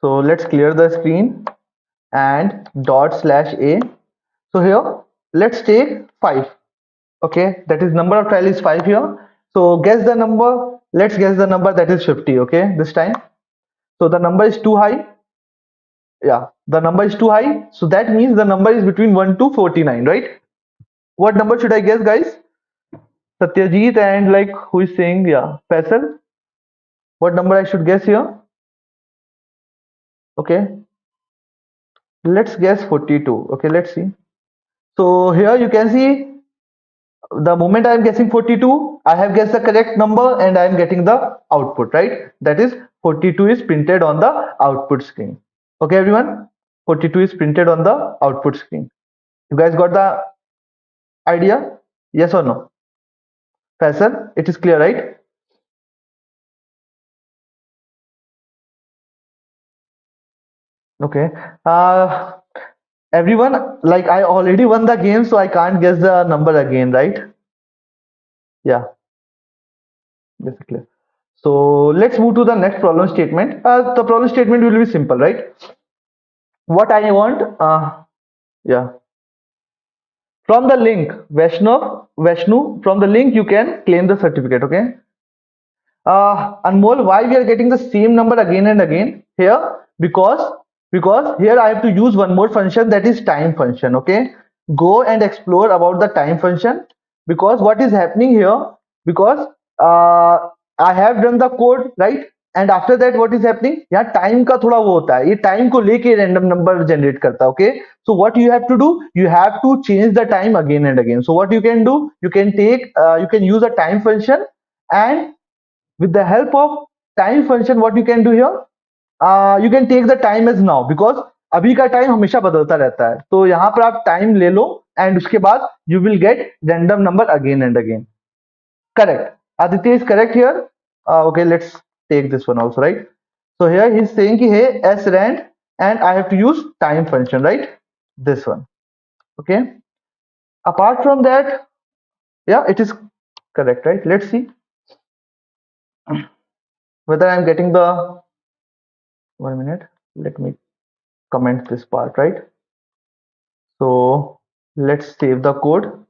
So let's clear the screen and dot slash a. So here, let's take 5. Okay, that is number of trial is 5 here. So guess the number. Let's guess the number that is 50. Okay, this time. So the number is too high. Yeah, the number is too high. So that means the number is between 1 to 49, right? What number should I guess, guys? Satyajit and like who is saying, yeah, Faisal. What number I should guess here? Okay, let's guess 42. Okay, let's see. So here you can see the moment I am guessing 42, I have guessed the correct number and I am getting the output, right? That is 42 is printed on the output screen. Okay, everyone? 42 is printed on the output screen. You guys got the idea? Yes or no? Faisal, it is clear, right? Okay. Everyone, like I already won the game, so I can't guess the number again, right? Yeah, basically. So let's move to the next problem statement. The problem statement will be simple, right? What I want, yeah. From the link, Vaishnu, from the link you can claim the certificate, okay? Anmol, why we are getting the same number again and again here? Because here I have to use one more function, that is time function. Okay, go and explore about the time function, because what is happening here, because I have done the code, right? And after that what is happening, यहाँ time का थोड़ा वो होता है, ये time को लेके random number generate करता है. Okay, so what you have to do, you have to change the time again and again. So what you can do, you can take you can use a time function, and with the help of time function, what you can do here, you can take the time as now, because अभी का time हमेशा बदलता रहता है, तो यहाँ पर आप टाइम ले लो एंड उसके बाद you will get random number again and again. Correct. Aditya is correct here. Okay, let's take this one also, right? So here he's saying ki, hey, srand, and I have to use time function, right? This one. Okay. Apart from that, yeah, it is correct, right? Let's see whether I'm getting the 1 minute. Let me comment this part, right? So let's save the code.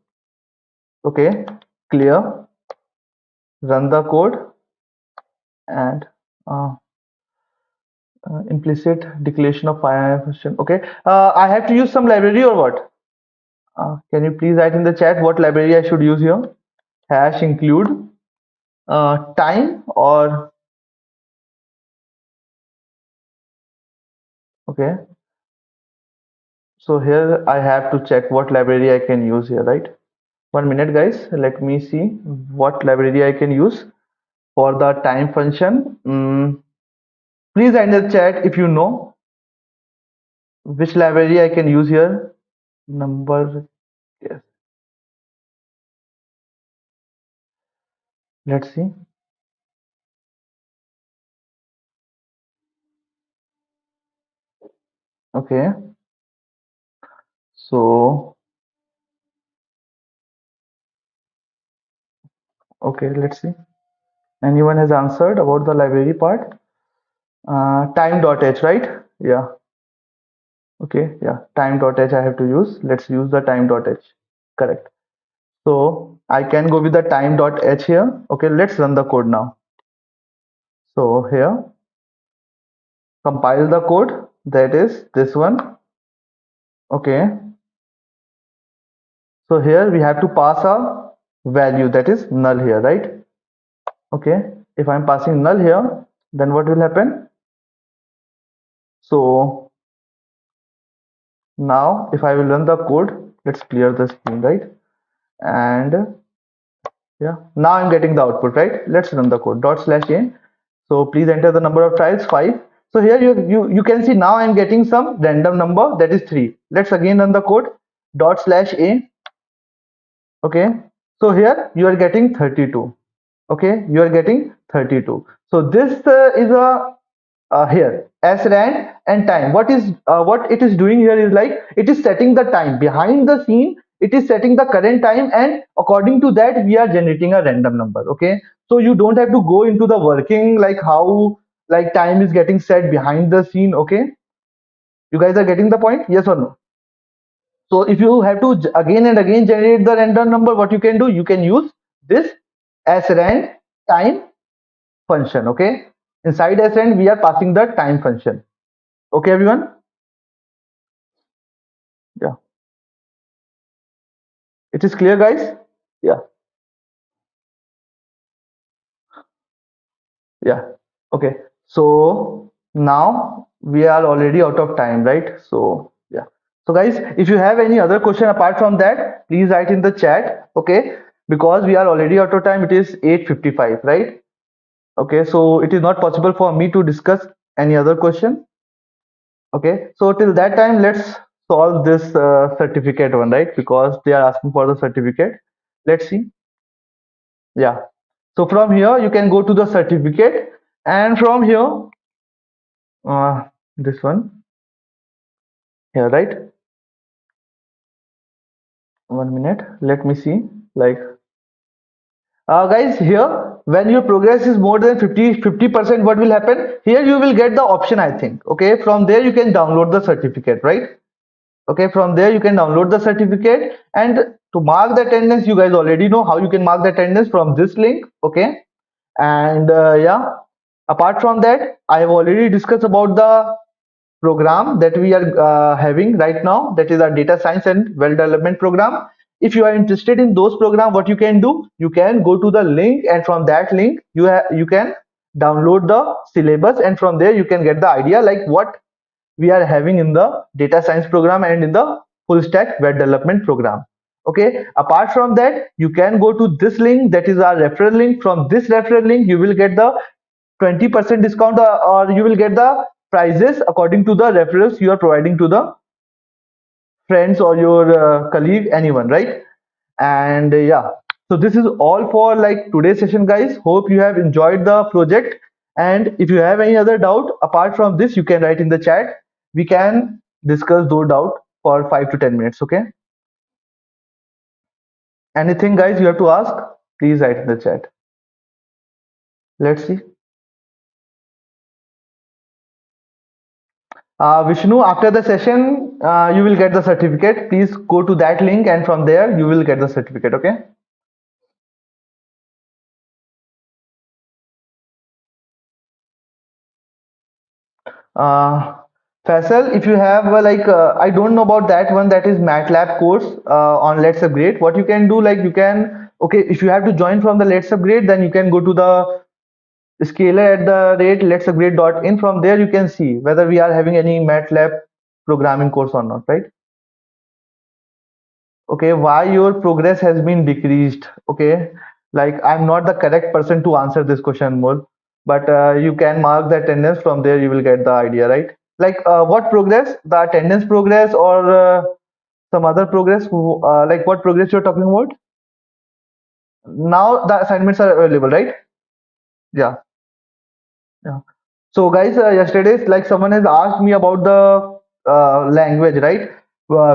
Okay, clear. run the code, and uh, implicit declaration of function. Okay, I have to use some library or what? Can you please write in the chat what library I should use here? Hash include time or okay. So here I have to check what library I can use here, right? 1 minute, guys. Let me see what library I can use for the time function. Please write in the chat if you know which library I can use here. Number, yes. Let's see. Okay. So, okay, let's see. Anyone has answered about the library part? Time.h, right? Yeah. Okay. Yeah. Time.h I have to use. Let's use the time.h. Correct. So I can go with the time.h here. Okay. Let's run the code now. So here, compile the code. That is this one. Okay. So here we have to pass a value that is null here, right? Okay. If I'm passing null here, then what will happen? So now if I will run the code, let's clear the screen, right? And yeah, now I'm getting the output, right? Let's run the code dot slash a. So please enter the number of trials 5. So here you can see now I'm getting some random number that is 3. Let's again run the code dot slash a. Okay. So here you are getting 32. Okay, you are getting 32. So this is a here srand and time. What it is doing here is like it is setting the time behind the scene. It is setting the current time, and according to that we are generating a random number. Okay, so you don't have to go into the working like how like time is getting set behind the scene. Okay, you guys are getting the point? Yes or no? So if you have to again and again generate the random number, what you can do, you can use this srand time function. Okay, inside srand we are passing the time function. Okay, everyone? Yeah, it is clear, guys. Yeah, yeah. Okay, so now we are already out of time, right? So yeah, so guys, if you have any other question apart from that, please write in the chat. Okay, because we are already out of time. It is 8:55, right? Okay, so it is not possible for me to discuss any other question. Okay, so till that time, let's solve this certificate one, right? Because they are asking for the certificate. Let's see. Yeah. So from here, you can go to the certificate, and from here, uh, this one here, right? 1 minute. Let me see. Like, guys, here when your progress is more than 50%, what will happen? Here you will get the option, I think. Okay, from there you can download the certificate, right? Okay, from there you can download the certificate, and to mark the attendance, you guys already know how you can mark the attendance from this link. Okay, and yeah, apart from that, I have already discussed about the program that we are having right now, that is our data science and well development program. If you are interested in those program, what you can do, you can go to the link, and from that link you can download the syllabus, and from there you can get the idea like what we are having in the data science program and in the full stack web development program. Okay, apart from that, you can go to this link, that is our referral link. From this referral link you will get the 20% discount, or you will get the prices according to the referrals you are providing to the friends or your colleague, anyone, right? And yeah, so this is all for like today's session, guys. Hope you have enjoyed the project, and if you have any other doubt apart from this, you can write in the chat. We can discuss those doubt for 5 to 10 minutes. Okay, anything guys you have to ask, please write in the chat. Let's see. Vishnu, after the session, you will get the certificate. Please go to that link, and from there you will get the certificate. Okay. Uh, Faisal, if you have I don't know about that one. That is MATLAB course on Let's Upgrade. What you can do, like you can, okay, if you have to join from the Let's Upgrade, then you can go to the scalar at the rate LetsUpgrade.in. From there, you can see whether we are having any MATLAB programming course or not, right? Okay, why your progress has been decreased? Okay, like I'm not the correct person to answer this question more, but you can mark the attendance. From there you will get the idea, right? Like what progress, the attendance progress or some other progress, like what progress you're talking about? Now the assignments are available, right? Yeah, yeah. So guys, yesterday, like someone has asked me about the language, right?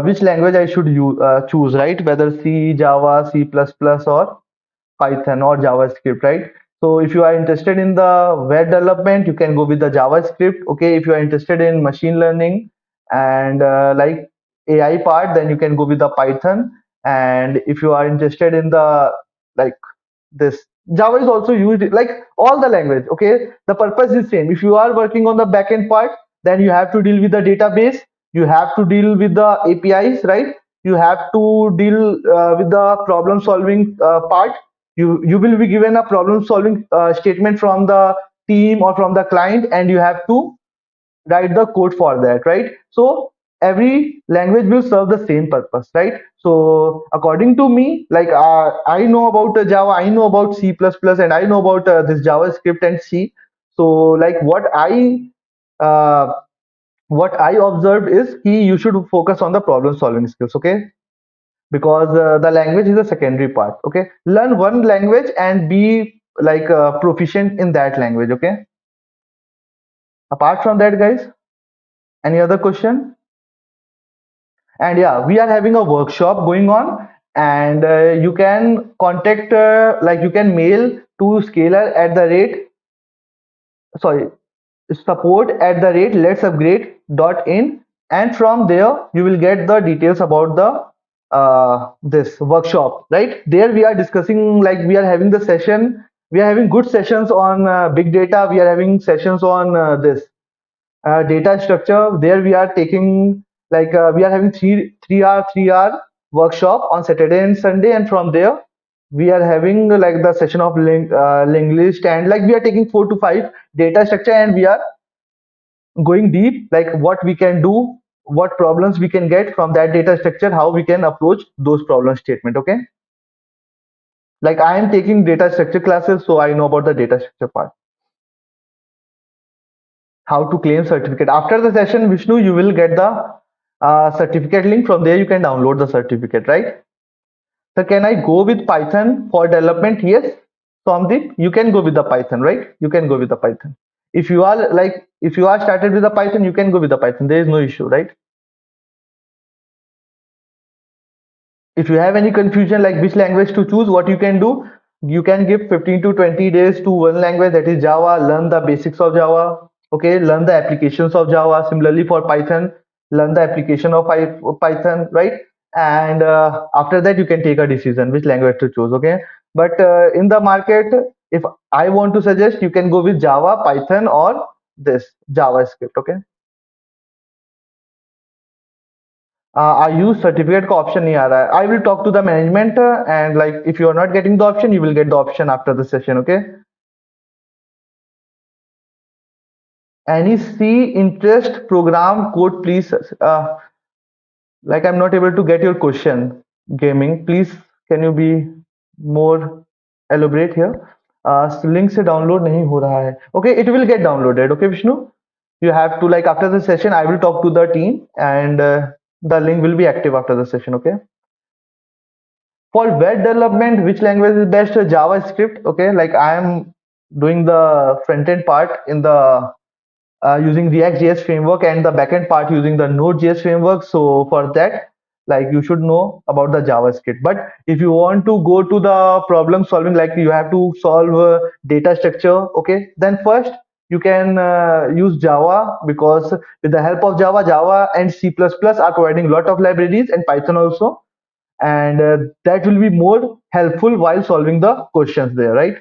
Which language I should choose, right? Whether C, Java, C++, or Python or JavaScript, right? So if you are interested in the web development, you can go with the JavaScript. Okay, if you are interested in machine learning and like AI part, then you can go with the Python. And if you are interested in the like this, Java is also used like all the language. Okay, the purpose is same. If you are working on the backend part, then you have to deal with the database. You have to deal with the APIs, right? You have to deal with the problem solving part. You will be given a problem solving statement from the team or from the client, and you have to write the code for that, right? So every language will serve the same purpose, right? So according to me, like I know about Java, I know about C++, and I know about this JavaScript and C. So like uh, what I observed is you should focus on the problem solving skills, okay? Because the language is a secondary part, okay? Learn one language and be like proficient in that language, okay? Apart from that, guys, any other question? And yeah, we are having a workshop going on, and you can contact like you can mail to scalar at the rate, sorry, support at the rate letsupgrade.in, and from there you will get the details about the this workshop, right? There we are discussing, like we are having the session, we are having good sessions on big data, we are having sessions on this data structure. There we are taking, like we are having three hour workshop on Saturday and Sunday, and from there we are having like the session of link list, and like we are taking 4 to 5 data structure, and we are going deep, like what we can do, what problems we can get from that data structure, how we can approach those problem statement, okay? Like I am taking data structure classes, so I know about the data structure part. How to claim certificate after the session, Vishnu, you will get the certificate link. From there you can download the certificate, right? So can I go with Python for development? Yes, Somdeep, you can go with the Python, right? You can go with the Python. If you are like, if you are started with the Python, you can go with the Python. There is no issue, right? If you have any confusion like which language to choose, what you can do, you can give 15 to 20 days to one language, that is Java. Learn the basics of Java, okay? Learn the applications of Java. Similarly for Python, learn the application of Python, right? And after that you can take a decision which language to choose, okay? But in the market, if I want to suggest, you can go with Java, Python, or this JavaScript, okay? I use certificate का option नहीं आ रहा है. I will talk to the management and like if you are not getting the option, you will get the option after the session. Okay. Any C interest program code, please. Like I'm not able to get your question. Gaming, please. Can you be more elaborate here? Link से download नहीं हो रहा है. Okay, it will get downloaded. Okay, Vishnu. You have to, like after the session, I will talk to the team, and the link will be active after the session. Okay. For web development, which language is best? JavaScript, okay? Like I am doing the front end part in the using React.js framework, and the backend part using the Node.js framework. So for that, like you should know about the JavaScript. But if you want to go to the problem solving, like you have to solve data structure, okay? Then first you can use Java, because with the help of Java and C++ are providing a lot of libraries, and Python also, and that will be more helpful while solving the questions there, right?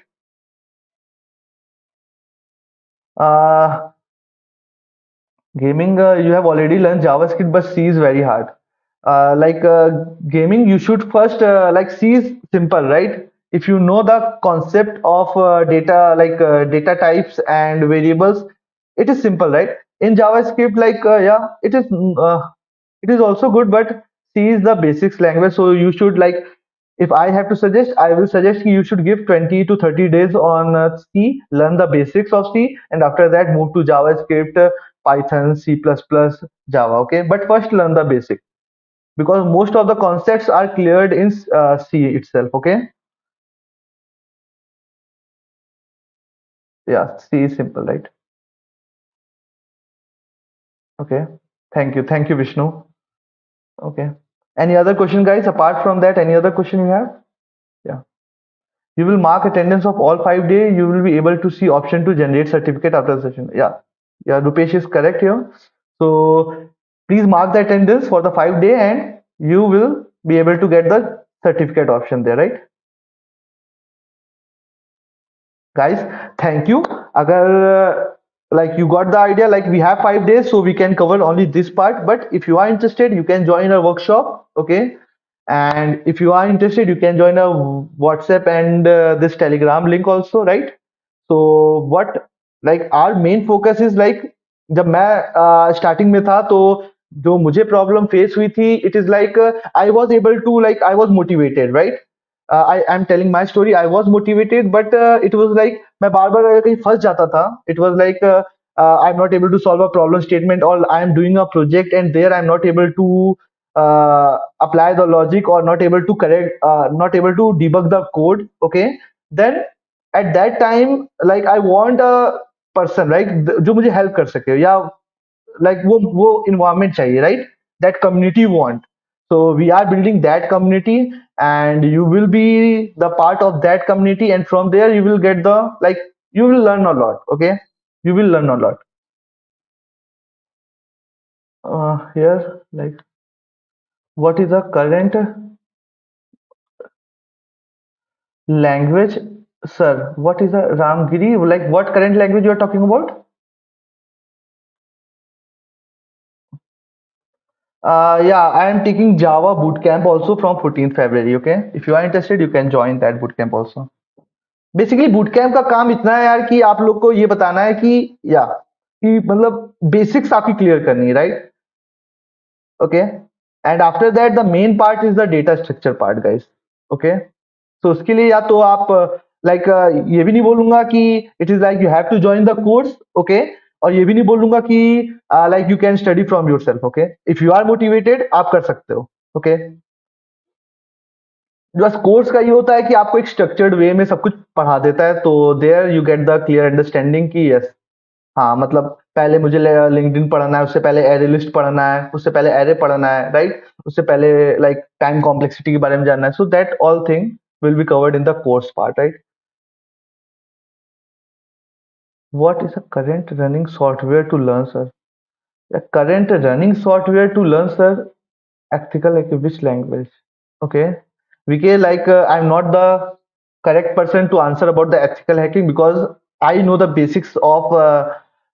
uh, Gaming, you have already learned JavaScript, but C is very hard. Gaming, you should first like C is simple, right? If you know the concept of data, data types and variables, it is simple, right? In JavaScript, yeah, it is also good, but C is the basics language, so you should like. If I have to suggest, I will suggest you should give 20 to 30 days on C, learn the basics of C, and after that move to JavaScript, Python, C++, Java. Okay, but first learn the basic because most of the concepts are cleared in C itself. Okay, yeah, C is simple, right? Okay, thank you, Vishnu. Okay, any other question, guys? Apart from that, any other question you have? Yeah. You will mark attendance of all 5 days. You will be able to see option to generate certificate after the session. Yeah, yeah, Rupesh is correct here. So please mark the attendance for the 5 day, and you will be able to get the certificate option there, right? Guys, thank you. Agar like you got the idea, like we have 5 days, so we can cover only this part. But if you are interested, you can join our workshop. Okay, and if you are interested, you can join our WhatsApp and this Telegram link also, right? So what like our main focus is like जब मैं starting में था तो जो मुझे problem face हुई थी it is like I was able to like I was motivated right I am telling my story I was motivated but it was like मैं बार बार अगर कहीं फंस जाता था it was like I am not able to solve a problem statement और I am doing a project and there I am not able to apply the logic or not able to correct not able to debug the code. Okay, then at that time like I want a person right जो मुझे help कर सके या like वो environment चाहिए right that community want. So we are building that community and you will be the part of that community and from there you will get the like you will learn a lot. Okay, you will learn a lot. Here like what is the current language, sir? What is the Ramgiri? Like what current language you are talking about? Yeah, I am taking Java Bootcamp also from 14th February. Okay, if you are interested, you can join that bootcamp also. Basically bootcamp का काम इतना है यार कि आप लोग को ये बताना है कि या कि मतलब बेसिक्स आपकी क्लियर करनी है right okay and after that the main part is the data structure part guys okay तो उसके लिए या तो आप लाइक ये भी नहीं बोलूंगा कि it is like you have to join the course okay और ये भी नहीं बोलूंगा कि like you can study from your self okay if you are motivated आप कर सकते हो ओके बस कोर्स का ये होता है कि आपको एक स्ट्रक्चर्ड वे में सब कुछ पढ़ा देता है तो there you get the clear understanding कि यस हाँ मतलब पहले मुझे लिंक्डइन पढ़ना है उससे पहले एरे लिस्ट पढ़ना है उससे पहले एरे पढ़ना है राइट उससे पहले लाइक टाइम कॉम्प्लेक्सिटी के बारे में जानना है so that all thing will be covered in the course part, right? What is the current running software to learn, sir? The current running software to learn, sir, ethical like which language? Okay. VK, like I'm not the correct person to answer about the ethical hacking because I know the basics of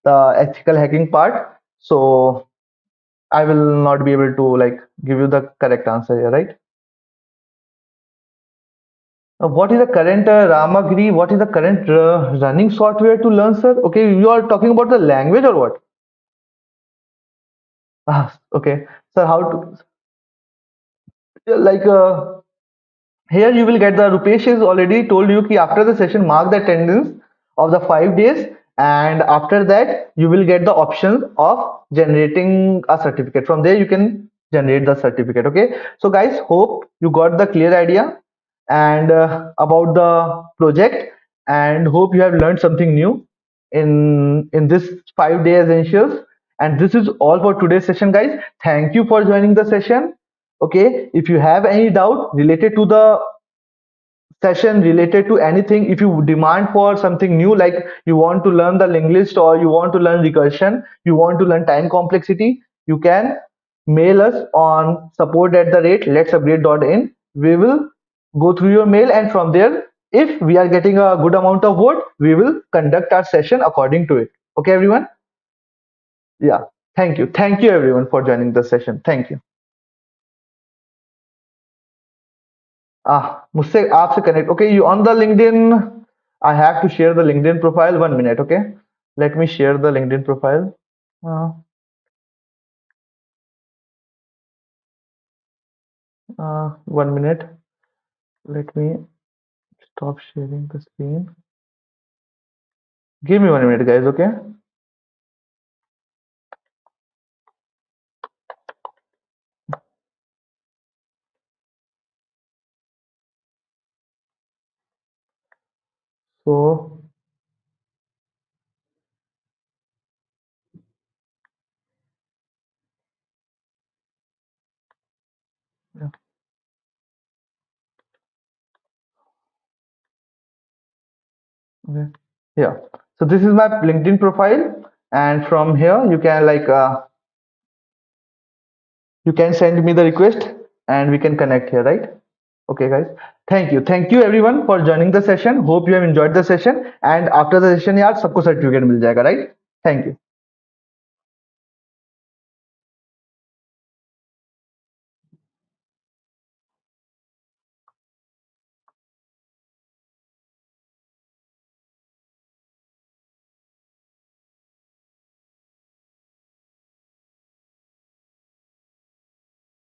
the ethical hacking part. So I will not be able to like give you the correct answer here, right? What is the current Ramagiri? What is the current running software to learn, sir? Okay, you are talking about the language or what? Ah, okay. So how to like here you will get the Rupesh has already told you कि after the session mark the attendance of the 5 days and after that you will get the option of generating a certificate. From there you can generate the certificate. Okay. So guys, hope you got the clear idea and about the project and hope you have learned something new in this 5 day essentials. And this is all for today's session, guys. Thank you for joining the session. Okay, if you have any doubt related to the session related to anything if you demand for something new like you want to learn the linked list or you want to learn recursion you want to learn time complexity you can mail us on support at the rate letsupgrade.in we will go through your mail and from there if we are getting a good amount of vote we will conduct our session according to it okay everyone yeah Thank you everyone for joining the session. Thank you. मुझसे आपसे connect. Okay, you on the LinkedIn? I have to share the LinkedIn profile. 1 minute. Okay, let me share the LinkedIn profile. Uh, 1 minute. Let me stop sharing the screen. Give me 1 minute, guys. Okay. So yeah. Okay. Yeah. So this is my LinkedIn profile, and from here you can you can send me the request, and we can connect here, right? Okay, guys. Thank you everyone for joining the session. Hope you have enjoyed the session. And after the session, यार सबको certificate मिल जाएगा, right? Thank you.